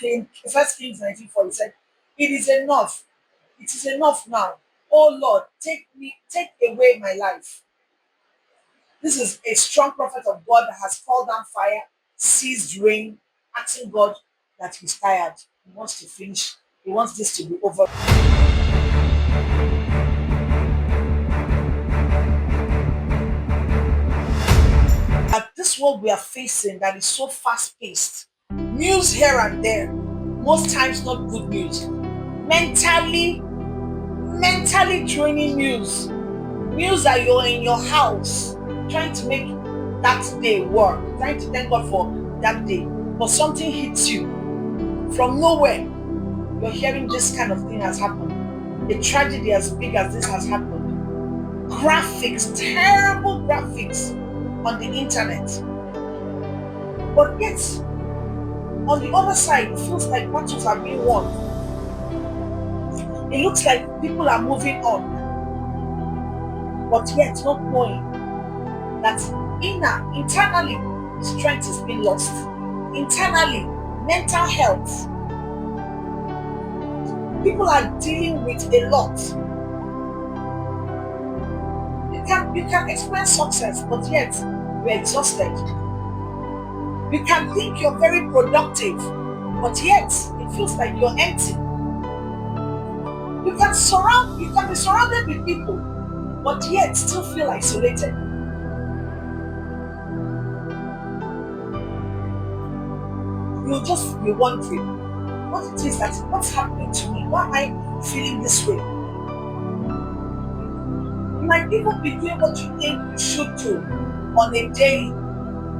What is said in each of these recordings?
In First Kings 19:4, he said, "It is enough. It is enough now. Oh Lord, take away my life." This is a strong prophet of God that has called down fire, seized rain, asking God that he's tired. He wants to finish. He wants this to be over. At this world we are facing that is so fast paced, news here and there, most times not good news, mentally, mentally draining news, news that you're in your house trying to make that day work, trying to thank God for that day, but something hits you from nowhere. You're hearing this kind of thing has happened. A tragedy as big as this has happened. Graphics, terrible graphics on the internet. But yet, on the other side, it feels like battles are being won. It looks like people are moving on, but yet not knowing that internally, strength is being lost. Internally, mental health. People are dealing with a lot. You can experience success, but yet you're exhausted. You can think you're very productive, but yet it feels like you're empty. You can be surrounded with people, but yet still feel isolated. You'll just be wondering what it is what's happening to me? Why am I feeling this way? You might even be doing what you think you should do on a day,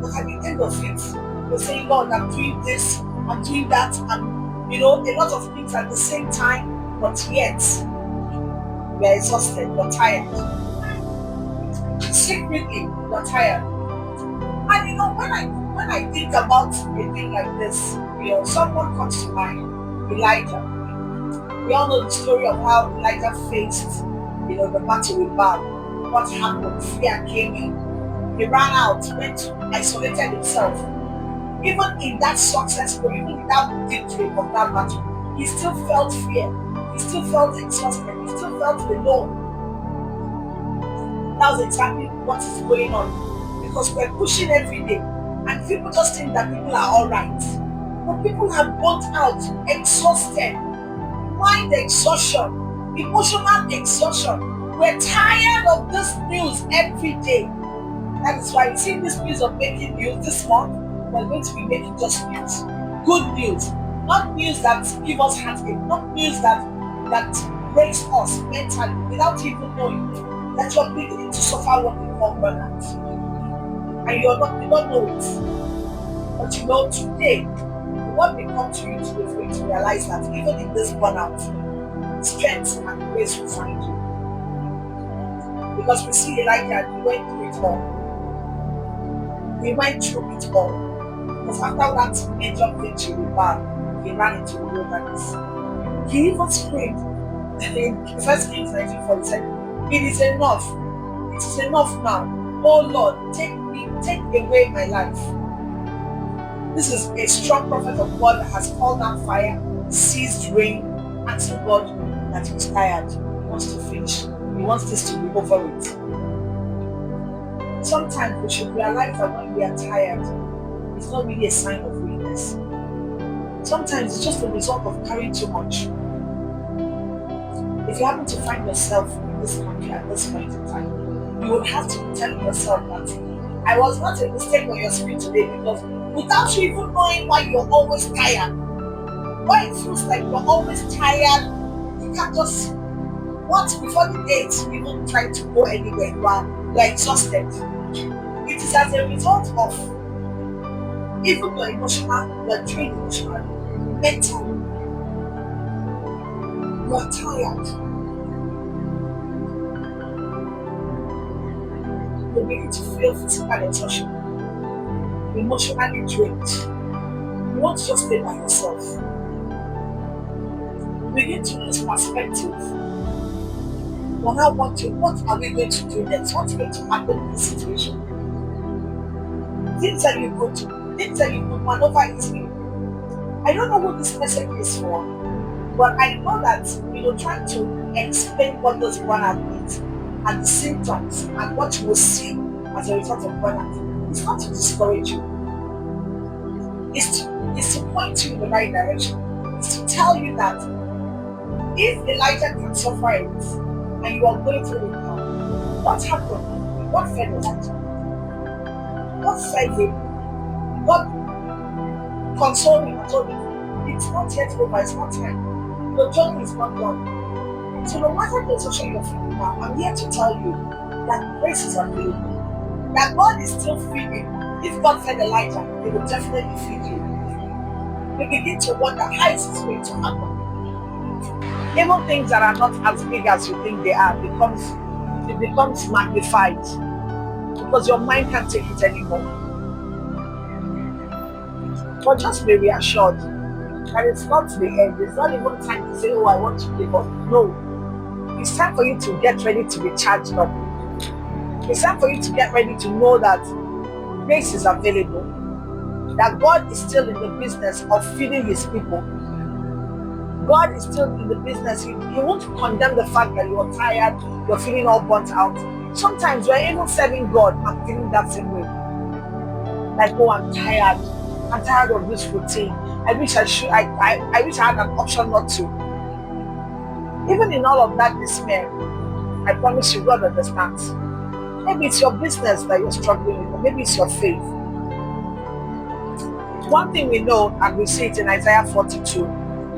but at the end of it, you're saying, Lord, I'm doing this, I'm doing that, and a lot of things at the same time, but yet you're exhausted, you're tired. Secretly, you're tired. And when I think about a thing like this, someone comes to mind, Elijah. We all know the story of how Elijah faced, the battle with Baal. What happened? Fear came in. He ran out, isolated himself. Even in that success story, even in that victory of that battle, he still felt fear. He still felt exhausted. He still felt alone. That's exactly what is going on. Because we're pushing every day. And people just think that people are alright. But people have burnt out, exhausted, mind exhaustion, emotional exhaustion. We're tired of this news every day. That is why you see this news of making news this month, we're going to be making just news. Good news. Not news that give us heartache, not news that breaks us mentally without even knowing that you're beginning to suffer what we call burnout. And you don't know it. But today, what may come to you today for you to realize that even in this burnout, strength and grace will find you. Because we see Elijah, he went through it all. He went through it all. Because after that major victory with Baal, he ran into the wilderness. He even screamed in First Kings 19:4, he said, "It is enough. It is enough now. Oh Lord, take away my life." This is a strong prophet of God that has called down fire, seized rain, asking God that he's tired. He wants to finish. He wants this to be over with. Sometimes we should realize that when we are tired, it's not really a sign of weakness. Sometimes it's just the result of carrying too much. If you happen to find yourself in this country at this point in time, you would have to be telling yourself that I was not a mistake on your screen today, because without you even knowing why you're always tired, why it feels like you're always tired, you can't just once before the date even try to go anywhere, you're exhausted. It is as a result of even your emotional, you're drained emotionally, mentally, you're tired. You begin to feel physical exhaustion, emotionally drained. You want to just stay by yourself. You begin to lose perspective. Well, now what are we going to do next? What's going to happen in this situation? Things that you could maneuver easily I don't know who this message is for, but I know that trying to explain what those burnout means and the symptoms and what you will see as a result of burnout, it's not to discourage you. It's to point you in the right direction. It's to tell you that if Elijah can suffer it and you are going through it now, what happened? What fed Elijah? What fed him? What consoled him and told him, it's not yet over, it's not time. Your journey is not done. So no matter the situation you're feeling now, I'm here to tell you that grace is available. That God is still feeding. If God fed Elijah, He will definitely feed you. You begin to wonder how is this going to happen. Even things that are not as big as you think they are becomes magnified because your mind can't take it anymore. But just be reassured that it's not the end. It's not even time to say, oh, I want to give up. No. It's time for you to get ready to be charged up. It's time for you to get ready to know that grace is available. That God is still in the business of feeding His people. God is still in the business. He won't condemn the fact that you're tired, you're feeling all burnt out. Sometimes we're even serving God and feeling that same way. Like, oh, I'm tired. I'm tired of this routine. I wish I had an option not to. Even in all of that despair, I promise you, God understands. Maybe it's your business that you're struggling with, or maybe it's your faith. One thing we know, and we see it in Isaiah 42,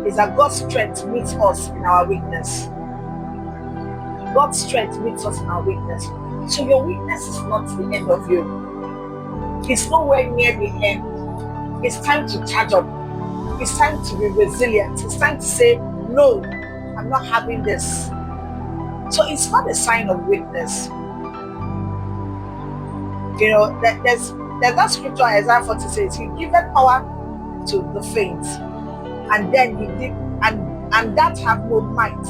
is that God's strength meets us in our weakness. God's strength meets us in our weakness. So your weakness is not the end of you. It's nowhere near the end. It's time to charge up. It's time to be resilient. It's time to say, no, I'm not having this. So it's not a sign of weakness. There's that scripture Isaiah 40 says, He giveth power to the faint, and then He did, and that have no might,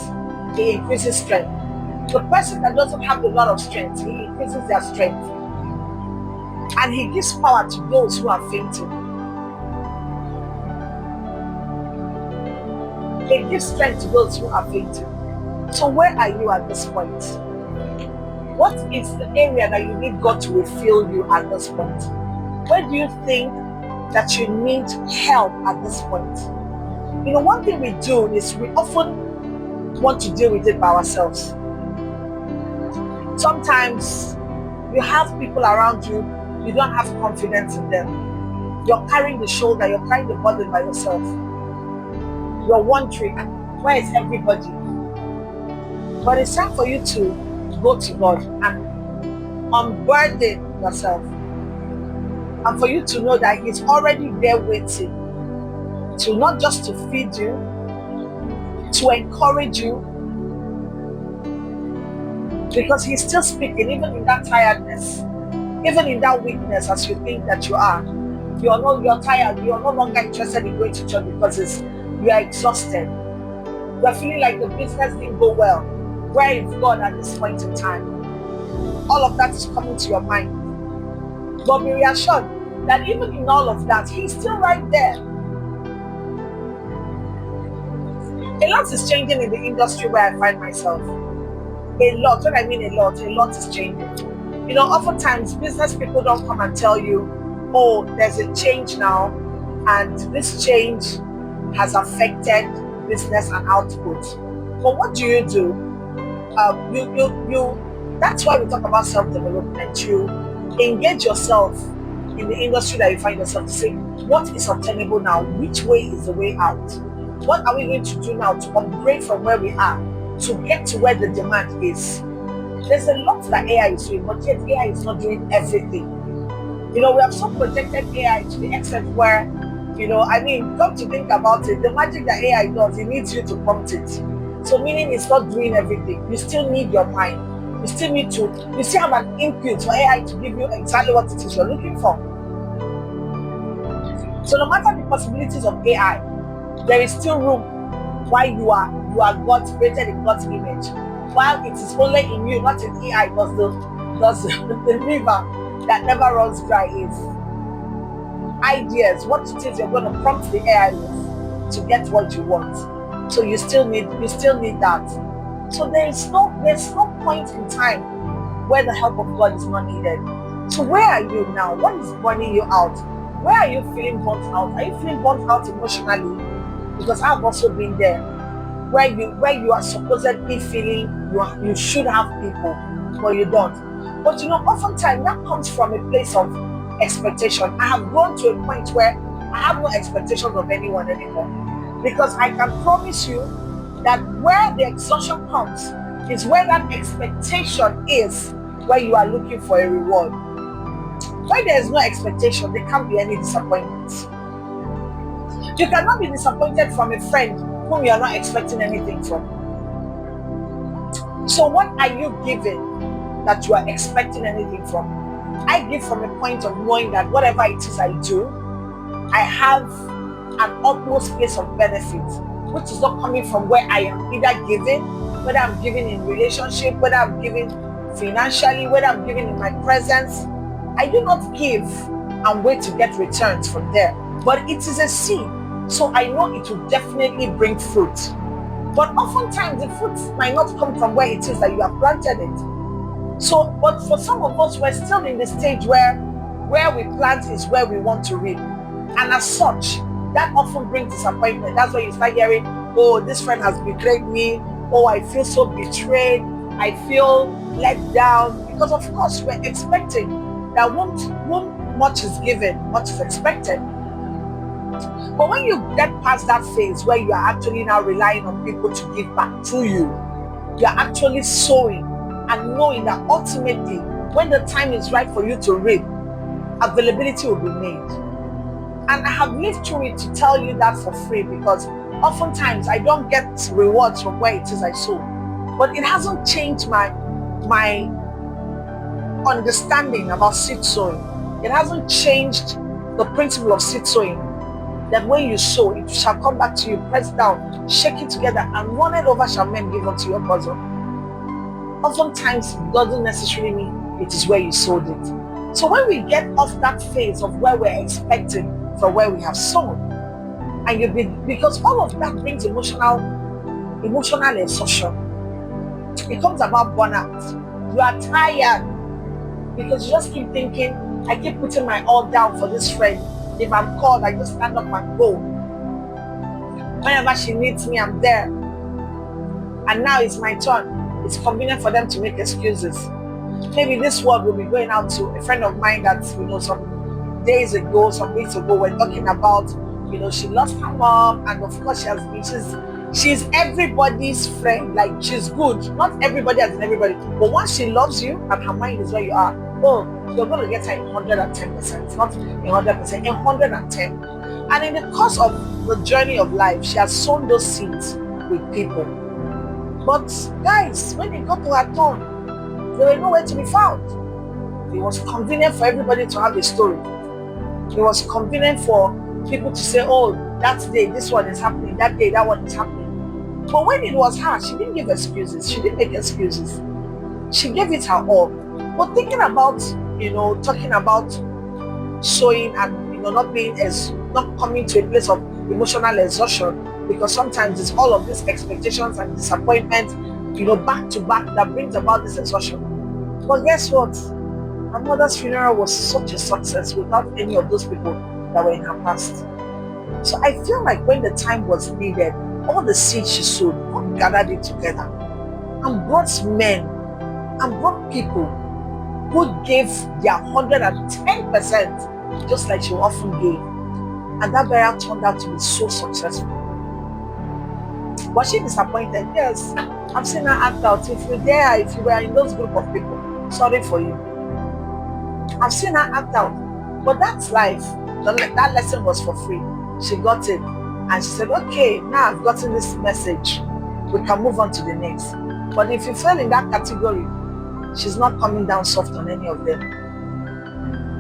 He increases strength. The person that doesn't have a lot of strength, He increases their strength, and He gives power to those who are fainting. He gives strength to those who are fainting. So where are you at this point? What is the area that you need God to refill you at this point? Where do you think that you need help at this point? One thing we do is we often want to deal with it by ourselves. Sometimes you have people around you, you don't have confidence in them. You're carrying the shoulder, you're carrying the burden by yourself. You're wondering, where is everybody? But it's time for you to go to God and unburden yourself. And for you to know that He's already there waiting to not just to feed you, to encourage you, because He's still speaking even in that tiredness, even in that weakness as you think that you are. You're tired, you're no longer interested in going to church because you are exhausted. You're feeling like the business didn't go well. Where is God at this point in time? All of that is coming to your mind. But be reassured that even in all of that, He's still right there. A lot is changing in the industry where I find myself. A lot. When I mean a lot is changing. Oftentimes business people don't come and tell you, oh, there's a change now, and this change has affected business and output. But what do? That's why we talk about self-development. You engage yourself in the industry that you find yourself to say, what is obtainable now? Which way is the way out? What are we going to do now to upgrade from where we are to get to where the demand is? There's a lot that AI is doing, but yet AI is not doing everything. We have so projected AI to the extent where, come to think about it, the magic that AI does, it needs you to prompt it. So meaning it's not doing everything. You still need your mind. You still have an input for AI to give you exactly what it is you're looking for. So no matter the possibilities of AI, there is still room while you are God, created in God's image. While it is only in you, not in AI, does the river that never runs dry is. ideas, what it is you're going to prompt the AI with to get what you want. So you still need that. So there's no point in time where the help of God is not needed. So where are you now? What is burning you out? Where are you feeling burnt out? Are you feeling burnt out emotionally? Because I've also been there, where you are supposedly feeling you should have people, but you don't. But oftentimes that comes from a place of expectation. I have grown to a point where I have no expectations of anyone anymore, because I can promise you that where the exhaustion comes is where that expectation is, where you are looking for a reward. Where there is no expectation, there can't be any disappointments. You cannot be disappointed from a friend whom you are not expecting anything from. So what are you giving that you are expecting anything from? I give from a point of knowing that whatever it is I do, I have an utmost place of benefit, which is not coming from where I am either giving, whether I'm giving in relationship, whether I'm giving financially, whether I'm giving in my presence. I do not give and wait to get returns from there, but it is a seed, so I know it will definitely bring fruit. But oftentimes the fruit might not come from where it is that you have planted it. So, but for some of us, we're still in the stage where we plant is where we want to reap, and as such, that often brings disappointment. That's why you start hearing, oh, this friend has betrayed me. Oh, I feel so betrayed. I feel let down. Because of course, we're expecting that whom much is given, much is expected. But when you get past that phase where you are actually now relying on people to give back to you, you are actually sowing and knowing that ultimately, when the time is right for you to reap, availability will be made. And I have lived through it to tell you that for free, because oftentimes I don't get rewards from where it is I sow. But it hasn't changed my understanding about seed sowing. It hasn't changed the principle of seed sowing, that when you sow, it shall come back to you, pressed down, shake it together, and running over shall men give unto your bosom. Oftentimes, it doesn't necessarily mean it is where you sowed it. So when we get off that phase of where we're expecting from where we have sown, and because all of that brings emotional exhaustion. It comes about burnout. You are tired because you just keep thinking, I keep putting my all down for this friend. If I'm called, I just stand up and go. Whenever she needs me, I'm there. And now it's my turn. It's convenient for them to make excuses. Maybe this word will be going out to a friend of mine that, some weeks ago, we're talking about, she lost her mom, and of course she's everybody's friend. Like, she's good. Not everybody as in everybody. But once she loves you and her mind is where you are, oh, you're going to get her 110%, not 100%, 110. And in the course of the journey of life, she has sown those seeds with people. But guys, when it got to her turn, they were nowhere to be found. It was convenient for everybody to have a story. It was convenient for people to say, oh, that day this one is happening, that day that one is happening. But when it was her, she didn't give excuses. She didn't make excuses. She gave it her all. But thinking about, talking about sowing and, not coming to a place of emotional exhaustion, because sometimes it's all of these expectations and disappointment, back to back, that brings about this exhaustion. But guess what? Her mother's funeral was such a success without any of those people that were in her past. So I feel like when the time was needed, all the seeds she sowed, God gathered it together and brought men and brought people who gave their 110%, just like she often gave. And that burial turned out to be so successful. Was she disappointed? Yes. I've seen her act out. If you were in those group of people, sorry for you. I've seen her act out. But that's life. That lesson was for free. She got it. And she said, okay, now I've gotten this message. We can move on to the next. But if you fell in that category, she's not coming down soft on any of them.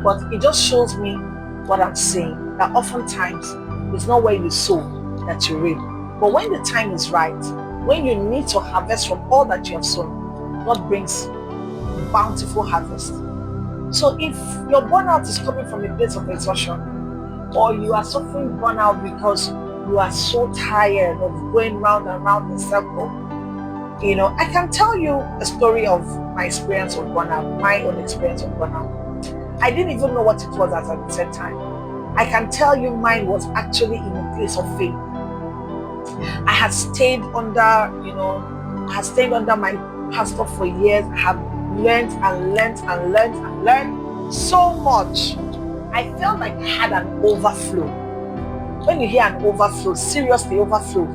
But it just shows me what I'm saying, that oftentimes it's not where you sow that you reap. But when the time is right, when you need to harvest from all that you have sown, God brings bountiful harvest. So if your burnout is coming from a place of exhaustion, or you are suffering burnout because you are so tired of going round and round in circle. I can tell you a story of my experience of burnout, my own experience of burnout. I didn't even know what it was at the same time. I can tell you mine was actually in a place of faith. I had stayed under, my pastor for years. I have learned and learned and learned and learned so much. I felt like I had an overflow. When you hear an overflow, seriously overflow,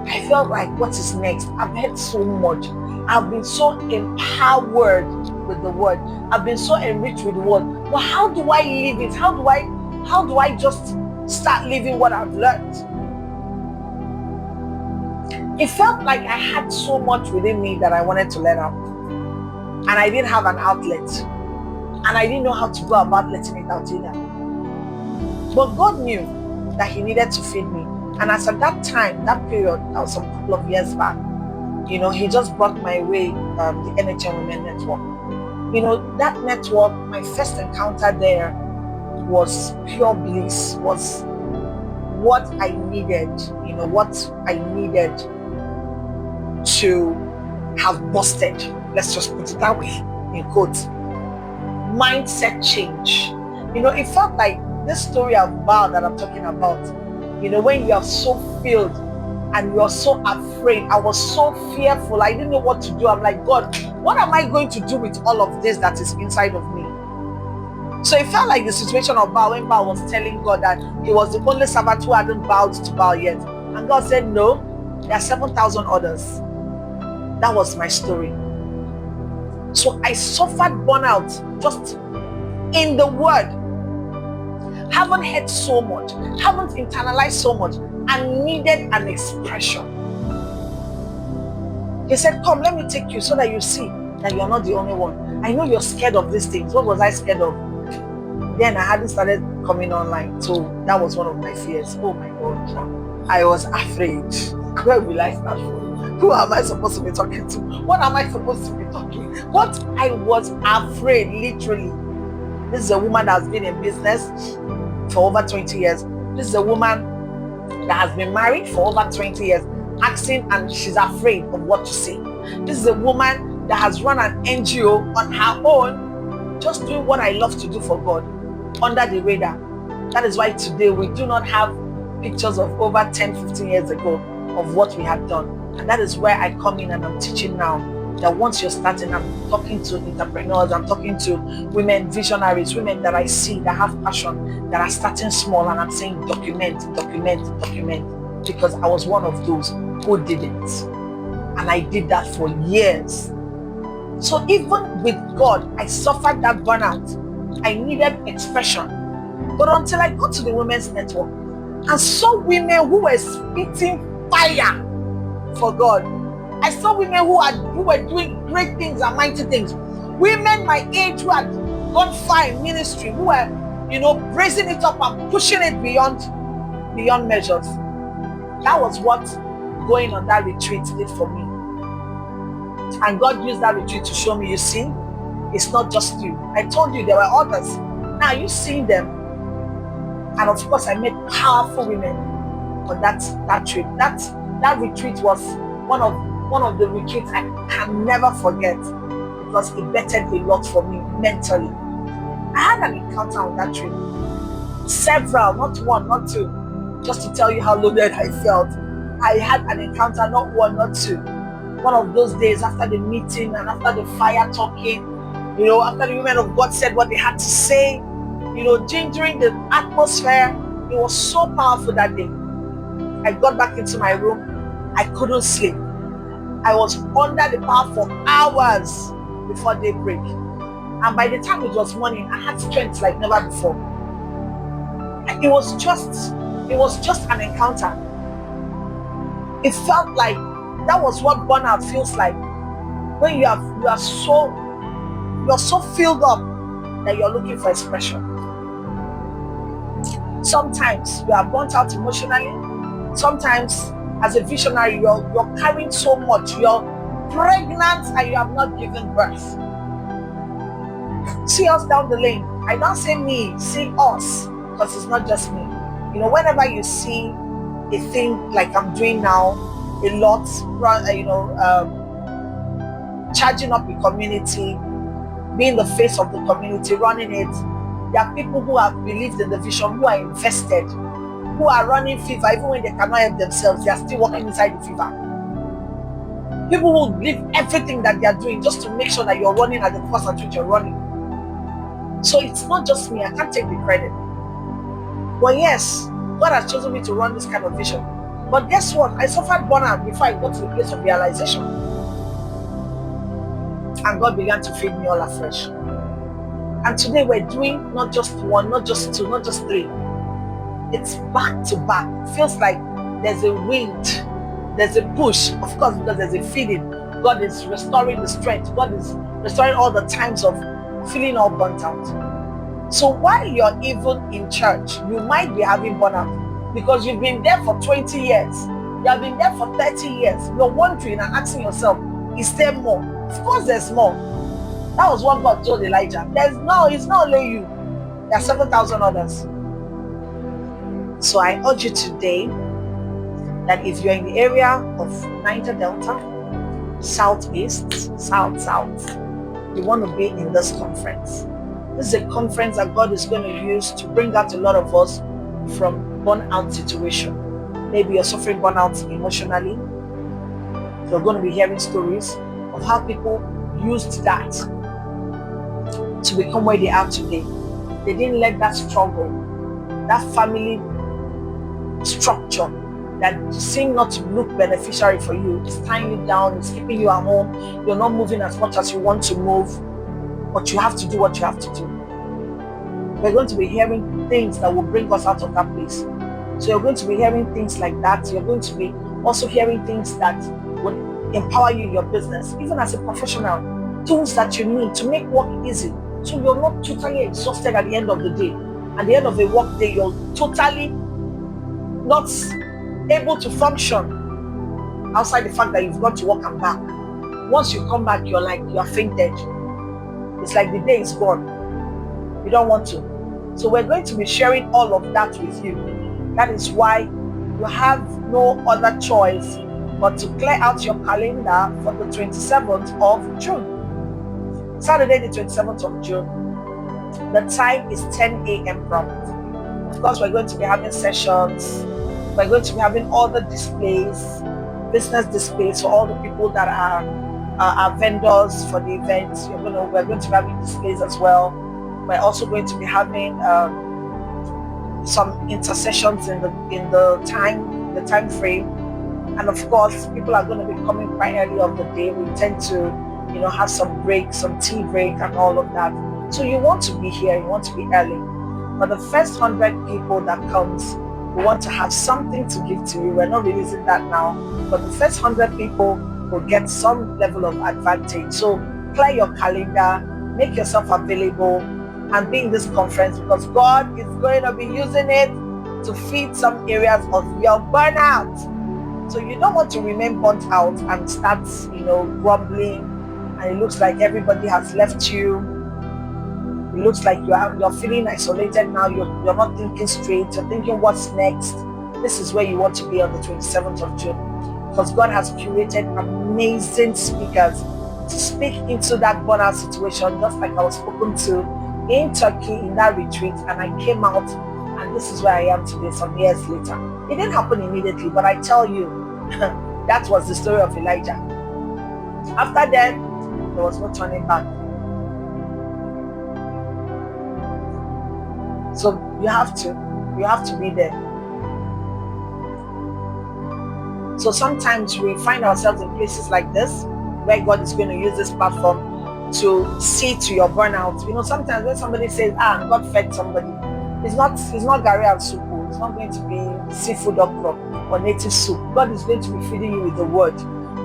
I felt like, what is next? I've heard so much. I've been so empowered with the word. I've been so enriched with the word. But how do I live it? How do I just start living what I've learned? It felt like I had so much within me that I wanted to let out. And I didn't have an outlet. And I didn't know how to go about letting it out either. But God knew that He needed to feed me. And as at that time, that period, that was a couple of years back, He just brought my way the NHN Women Network. That network, my first encounter there was pure bliss, was what I needed, what I needed to have busted. Let's just put it that way, in quotes. Mindset change. It felt like this story of Baal that I'm talking about, when you are so filled and you're so afraid. I was so fearful. I didn't know what to do. I'm like, God, what am I going to do with all of this that is inside of me? So it felt like the situation of Baal, when Baal was telling God that he was the only servant who hadn't bowed to Baal yet. And God said, no, there are 7,000 others. That was my story. So I suffered burnout just in the word. Haven't heard so much, haven't internalized so much, and needed an expression. He said, come, let me take you so that you see that you're not the only one. I know you're scared of these things. What was I scared of? Then I hadn't started coming online. So that was one of my fears. Oh my God. I was afraid. Where will I start from? Who am I supposed to be talking to? What am I supposed to be talking? What I was afraid, literally. This is a woman that has been in business for over 20 years. This is a woman that has been married for over 20 years, asking, and she's afraid of what to say. This is a woman that has run an NGO on her own, just doing what I love to do for God, under the radar. That is why today we do not have pictures of over 10, 15 years ago of what we had done. And that is where I come in and I'm teaching now that once you're starting, I'm talking to entrepreneurs, I'm talking to women, visionaries, women that I see that have passion, that are starting small, and I'm saying document, because I was one of those who did it. And I did that for years. So even with God, I suffered that burnout. I needed expression. But until I got to the Women's Network and saw women who were spitting fire for God. I saw women who were doing great things and mighty things. Women my age who had gone far in ministry, who were, raising it up and pushing it beyond measures. That was what going on that retreat did for me. And God used that retreat to show me, you see, it's not just you. I told you there were others. Now you see them. And of course, I met powerful women on that trip. That retreat was one of the retreats I can never forget, because it bettered a lot for me mentally. I had an encounter on that trip. Several, not one, not two. Just to tell you how loaded I felt. I had an encounter, not one, not two. One of those days after the meeting and after the fire talking, after the women of God said what they had to say, gingering the atmosphere, it was so powerful that day. I got back into my room. I couldn't sleep. I was under the power for hours before daybreak. And by the time it was morning, I had strength like never before. And it was just an encounter. It felt like that was what burnout feels like. When you're so filled up that you're looking for expression. Sometimes you are burnt out emotionally. Sometimes as a visionary, you're carrying so much. You're pregnant and you have not given birth. See us down the lane. I don't say me, see us, because it's not just me. Whenever you see a thing like I'm doing now, a lot, charging up the community, being the face of the community, running it. There are people who have believed in the vision, who are invested, who are running fever even when they cannot help themselves. They are still working inside the fever. People who leave everything that they are doing just to make sure that you're running at the cost at which you're running. So it's not just me. I can't take the credit. But yes, God has chosen me to run this kind of vision. But guess what? I suffered burnout before I got to the place of realization. And God began to feed me all afresh. And today we're doing not just one, not just two, not just three. It's back to back. It feels like there's a wind, there's a push, of course, because there's a feeding. God is restoring the strength. God is restoring all the times of feeling all burnt out. So while you're even in church, you might be having burnout because you've been there for 20 years. You have been there for 30 years. You're wondering and asking yourself, is there more? Of course there's more. That was what God told Elijah. It's not only you. There are 7,000 others. So I urge you today that if you're in the area of Niger Delta, Southeast, South, you want to be in this conference. This is a conference that God is going to use to bring out a lot of us from burnout situation. Maybe you're suffering burnout emotionally. You're going to be hearing stories of how people used that to become where they are today. They didn't let that struggle, that family structure that seemed not to look beneficiary for you, it's tying you down, it's keeping you at home, you're not moving as much as you want to move, but you have to do what you have to do. We're going to be hearing things that will bring us out of that place. So you're going to be hearing things like that. You're going to be also hearing things that will empower you in your business, even as a professional, tools that you need to make work easy. So you're not totally exhausted at the end of the day. At the end of a work day, you're totally not able to function outside the fact that you've got to work and back. Once you come back, you're fainted. It's like the day is gone. You don't want to. So we're going to be sharing all of that with you. That is why you have no other choice but to clear out your calendar for the 27th of June. Saturday, the 27th of June. The time is 10 a.m. prompt. Of course, we're going to be having sessions. We're going to be having all the displays, business displays for all the people that are vendors for the event. We're going to be having displays as well. We're also going to be having some intercessions in the time frame, and of course, people are going to be coming quite early of the day. We tend to, have some break, some tea break, and all of that. So you want to be here, you want to be early. But the first 100 people that comes, we want to have something to give to you. We're not releasing that now, but the first 100 people will get some level of advantage. So clear your calendar, make yourself available, and be in this conference, because God is going to be using it to feed some areas of your burnout. So you don't want to remain burnt out and start, grumbling, and it looks like everybody has left you. It looks like you're feeling isolated now. You're not thinking straight. You're thinking, what's next? This is where you want to be on the 27th of June, because God has curated amazing speakers to speak into that burnout situation, just like I was spoken to in Turkey in that retreat, and I came out, and this is where I am today some years later. It didn't happen immediately, but I tell you, that was the story of Elijah. After that, there was no turning back. So you have to be there. So sometimes we find ourselves in places like this where God is going to use this platform to see to your burnout. Sometimes when somebody says, God fed somebody, it's not gari and soup. It's not going to be seafood okra or native soup. God is going to be feeding you with the word.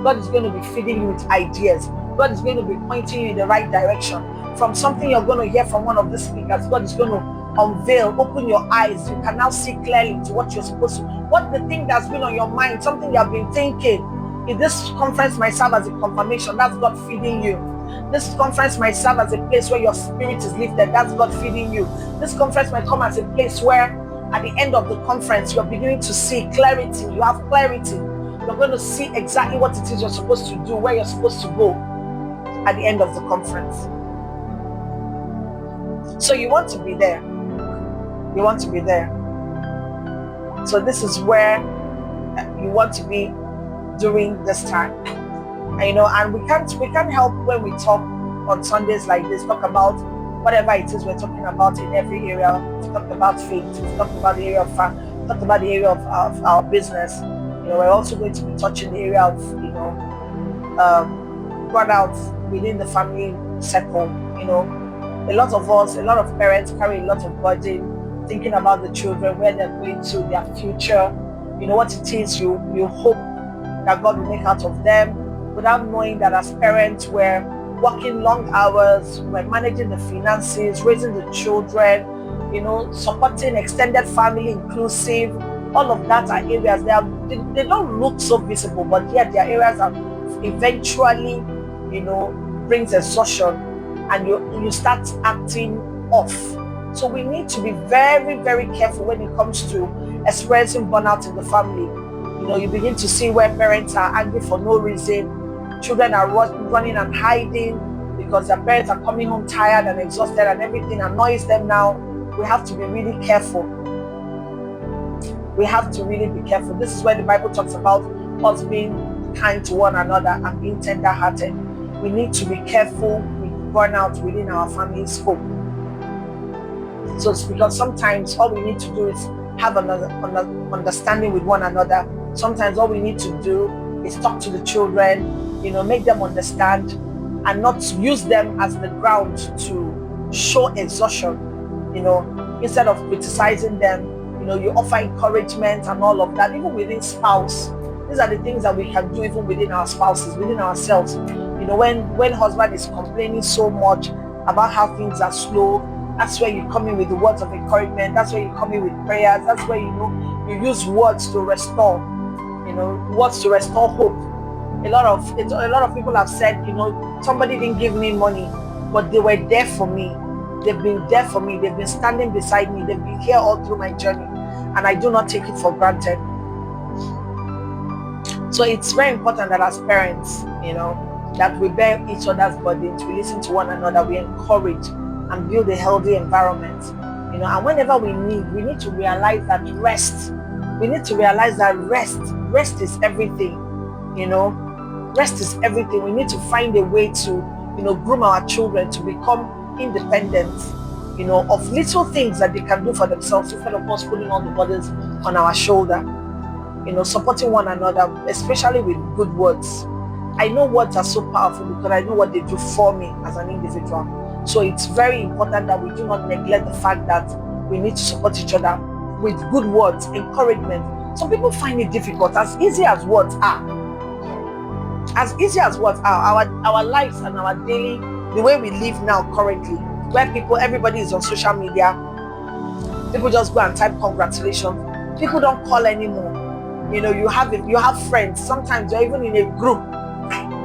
God is going to be feeding you with ideas. God is going to be pointing you in the right direction. From something you're going to hear from one of the speakers, God is going to unveil, open your eyes. You can now see clearly to what you're supposed to. What the thing that's been on your mind, something you have been thinking. If this conference might serve as a confirmation, that's God feeding you. This conference might serve as a place where your spirit is lifted. That's God feeding you. This conference might come as a place where At the end of the conference, you're beginning to see clarity. You have clarity. You're going to see exactly what it is you're supposed to do, where you're supposed to go at the end of the conference. So you want to be there. You want to be there. So this is where you want to be during this time. And, and we can't help when we talk on Sundays like this, talk about whatever it is we're talking about in every area. We've talked about faith, we've talked about the area of fun, we've talked about the area of our business. We're also going to be touching the area of, burnout within the family circle. A lot of us, a lot of parents carry a lot of burden, thinking about the children, where they're going to, their future, what it is you hope that God will make out of them, without knowing that as parents we're working long hours, we're managing the finances, raising the children, supporting extended family, inclusive. All of that are areas they don't look so visible, but yet they are areas that eventually, brings exhaustion, and you start acting off. So we need to be very, very careful when it comes to experiencing burnout in the family. You begin to see where parents are angry for no reason. Children are running and hiding because their parents are coming home tired and exhausted, and everything annoys them now. We have to be really careful. We have to really be careful. This is where the Bible talks about us being kind to one another and being tender-hearted. We need to be careful with burnout within our family scope. So it's because sometimes all we need to do is have another understanding with one another. Sometimes all we need to do is talk to the children, make them understand, and not use them as the ground to show exhaustion. Instead of criticizing them, you offer encouragement and all of that. Even within spouse, these are the things that we can do even within our spouses, within ourselves. When husband is complaining so much about how things are slow, that's where you come in with the words of encouragement. That's where you come in with prayers. That's where you use words to restore, words to restore hope. A lot of people have said, somebody didn't give me money, but they were there for me. They've been there for me. They've been standing beside me. They've been here all through my journey, and I do not take it for granted. So it's very important that as parents, that we bear each other's burdens, we listen to one another, we encourage and build a healthy environment. And whenever we need to realize that rest. We need to realize that rest is everything. Rest is everything. We need to find a way to, groom our children to become independent, of little things that they can do for themselves, instead of us putting all the burdens on our shoulder. Supporting one another, especially with good words. I know words are so powerful because I know what they do for me as an individual. So it's very important that we do not neglect the fact that we need to support each other with good words, encouragement. Some people find it difficult, as easy as words are. As easy as words are, our lives and our daily, the way we live now currently, where everybody is on social media, people just go and type congratulations. People don't call anymore. You have friends. Sometimes you're even in a group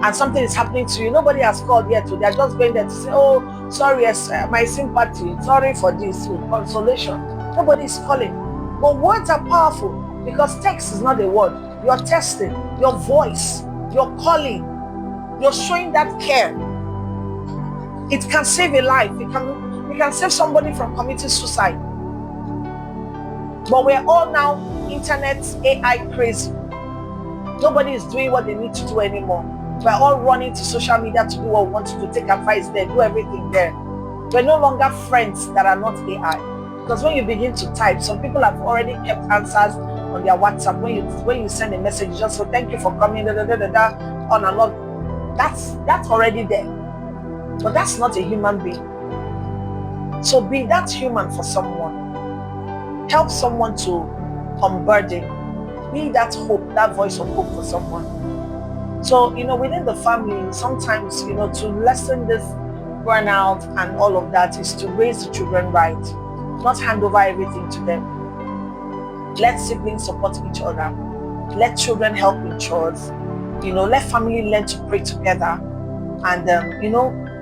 and something is happening to you. Nobody has called yet. So they're just going there to say, oh, sorry, yes, my sympathy, sorry for this, consolation. Nobody is calling. But words are powerful, because text is not a word. You're texting, your voice, you're calling, you're showing that care. It can save a life. It can save somebody from committing suicide. But we're all now internet AI crazy. Nobody is doing what they need to do anymore. We're all running to social media to do what we want to do, take advice there, do everything there. We're no longer friends that are not AI. Because when you begin to type, some people have already kept answers on their WhatsApp. When you send a message, just so thank you for coming, on and on. That's already there. But that's not a human being. So be that human for someone. Help someone to unburden. Be that hope, that voice of hope for someone. So, within the family, sometimes, to lessen this burnout and all of that is to raise the children right. Not hand over everything to them. Let siblings support each other. Let children help in chores. Let family learn to pray together. And,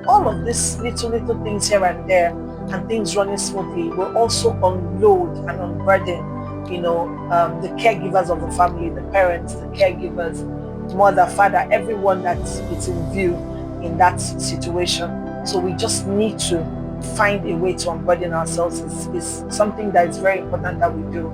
all of these little things here and there and things running smoothly, we'll also unload and unburden, the caregivers of the family, the parents, the caregivers, mother, father, everyone that is in view in that situation. So we just need to find a way to unburden ourselves. Is something that is very important that we do.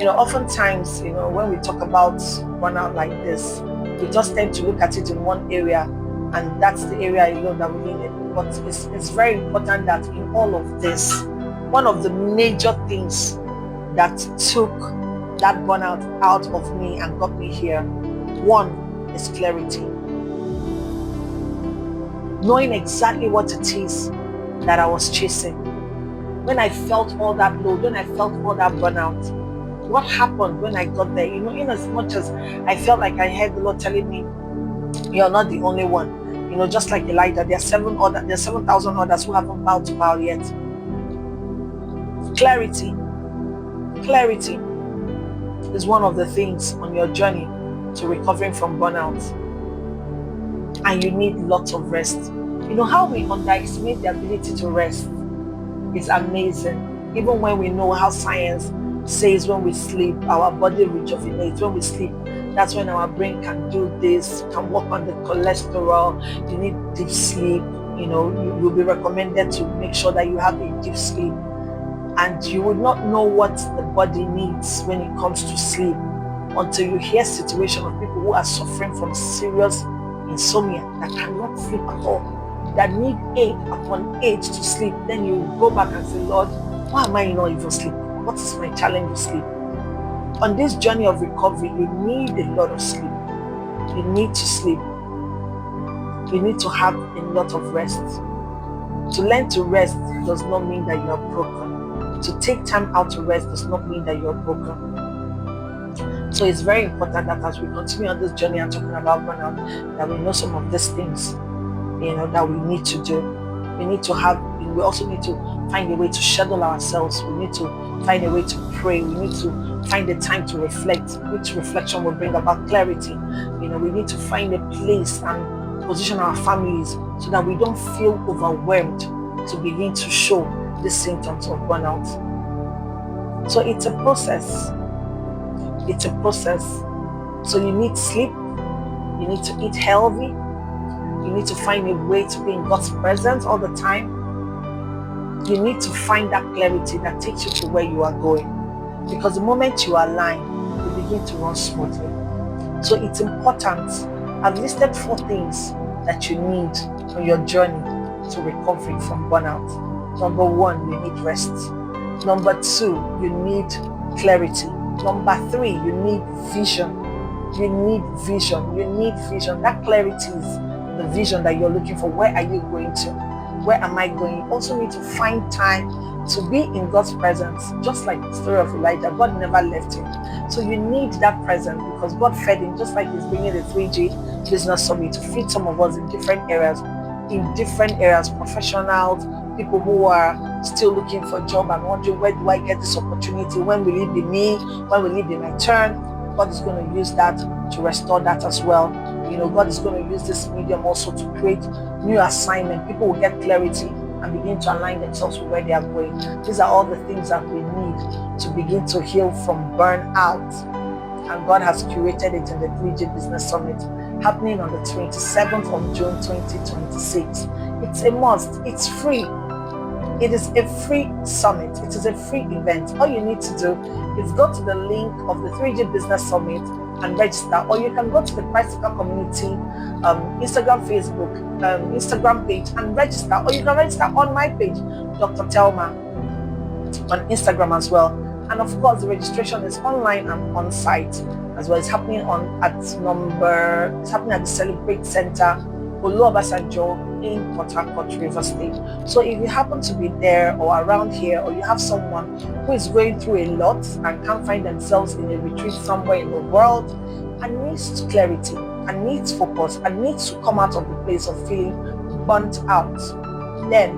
Oftentimes, when we talk about burnout like this, we just tend to look at it in one area, and that's the area alone that we need it. But it's very important that in all of this, one of the major things that took that burnout out of me and got me here, one is clarity. Knowing exactly what it is that I was chasing. When I felt all that load, when I felt all that burnout, what happened when I got there? In as much as I felt like I heard the Lord telling me, you're not the only one. Just like Elijah, there's 7,000 others who haven't bowed to Baal yet. Clarity is one of the things on your journey to recovering from burnout. And you need lots of rest. How we underestimate the ability to rest is amazing. Even when we know how science says when we sleep, our body rejuvenates. When we sleep, that's when our brain can do this, can work on the cholesterol. You need deep sleep. You'll be recommended to make sure that you have a deep sleep. And you would not know what the body needs when it comes to sleep until you hear situations of people who are suffering from serious insomnia, that cannot sleep at all, that need aid upon aid to sleep. Then you go back and say, Lord, why am I not even sleeping? What is my challenge with sleep? On this journey of recovery, you need a lot of sleep. You need to sleep. You need to have a lot of rest. To learn to rest does not mean that you are broken. To take time out to rest does not mean that you are broken. So it's very important that as we continue on this journey and talking about burnout, that we know some of these things, that we need to do. We also need to find a way to schedule ourselves. We need to find a way to pray. We need to find the time to reflect, which reflection will bring about clarity. We need to find a place and position our families so that we don't feel overwhelmed to begin to show the symptoms of burnout. So it's a process. So you need sleep. You need to eat healthy. You need to find a way to be in God's presence all the time. You need to find that clarity that takes you to where you are going. Because the moment you align, you begin to run smoothly. So it's important. I've listed 4 things that you need on your journey to recovery from burnout. Number 1, you need rest. Number 2, you need clarity. Number 3, you need vision. You need vision. That clarity is the vision that you're looking for. Where are you going to? Where am I going? You also need to find time to be in God's presence. Just like the story of Elijah, God never left him. So you need that presence because God fed him, just like he's bringing the 3G Business Summit to feed some of us in different areas, professionals, people who are still looking for a job and wondering, where do I get this opportunity? When will it be me? When will it be my turn? God is going to use that to restore that as well. God is going to use this medium also to create new assignment. People will get clarity and begin to align themselves with where they are going. These are all the things that we need to begin to heal from burnout. And God has curated it in the 3G Business Summit happening on the 27th of June 2026. It's a must. It's free. It is a free summit. It is a free event. All you need to do is go to the link of the 3G Business Summit and register, or you can go to the Christ Seeker Community Instagram, Facebook, Instagram page and register, or you can register on my page, Dr. Telma, on Instagram as well. And of course, the registration is online and on site as well. It's happening at the Celebrate Center, Oluobasanjo in Port Harcourt, Rivers State. So if you happen to be there or around here, or you have someone who is going through a lot and can't find themselves in a retreat somewhere in the world and needs clarity and needs focus and needs to come out of the place of feeling burnt out, then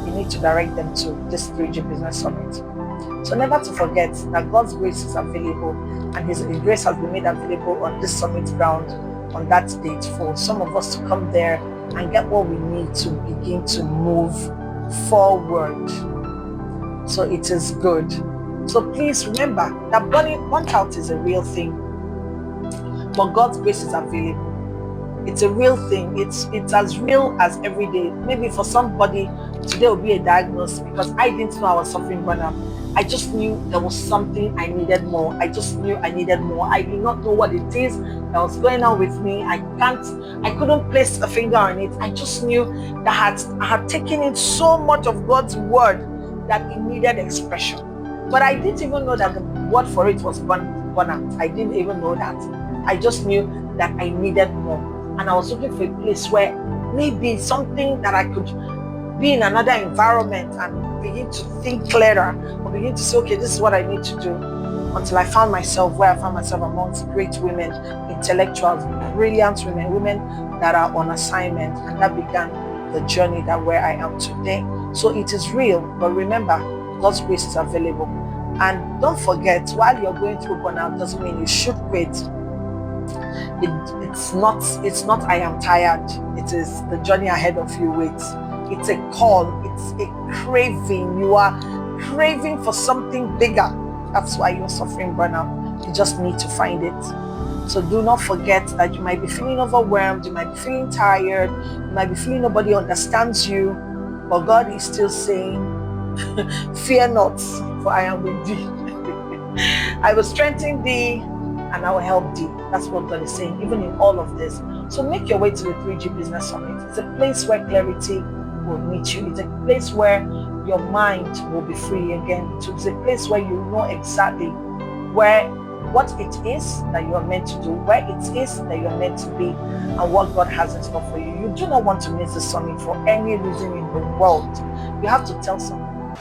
you need to direct them to this 3G Business Summit. So never to forget that God's grace is available, and His grace has been made available on this summit ground on that date for some of us to come there and get what we need to begin to move forward. So it is good. So please remember that burnt out is a real thing, but God's grace is available. It's a real thing. It's as real as every day. Maybe for somebody today will be a diagnosis, because I didn't know I was suffering burnout. I just knew there was something I needed more. I just knew I needed more. I did not know what it is that was going on with me. I couldn't place a finger on it. I just knew that I had taken in so much of God's word that it needed expression. But I didn't even know that the word for it was burnout. I didn't even know that. I just knew that I needed more. And I was looking for a place where maybe something that I could be in another environment and begin to think clearer, or begin to say, okay, this is what I need to do. Until I found myself where I found myself amongst great women, intellectuals, brilliant women that are on assignment. And that began the journey that where I am today. So it is real, but remember, God's grace is available. And don't forget, while you're going through burnout doesn't mean you should quit. It's not I am tired. It is the journey ahead of you. It's a call. It's a craving. You are craving for something bigger. That's why you're suffering burnout. You just need to find it. So do not forget that you might be feeling overwhelmed. You might be feeling tired. You might be feeling nobody understands you. But God is still saying, fear not, for I am with thee. I will strengthen thee and I will help thee. That's what God is saying, even in all of this. So make your way to the 3G Business Summit. It's a place where clarity will meet you. It's a place where your mind will be free again. It's a place where you know exactly what it is that you are meant to do, where it is that you are meant to be, and what God has in store for you. You do not want to miss the summit for any reason in the world. You have to tell someone.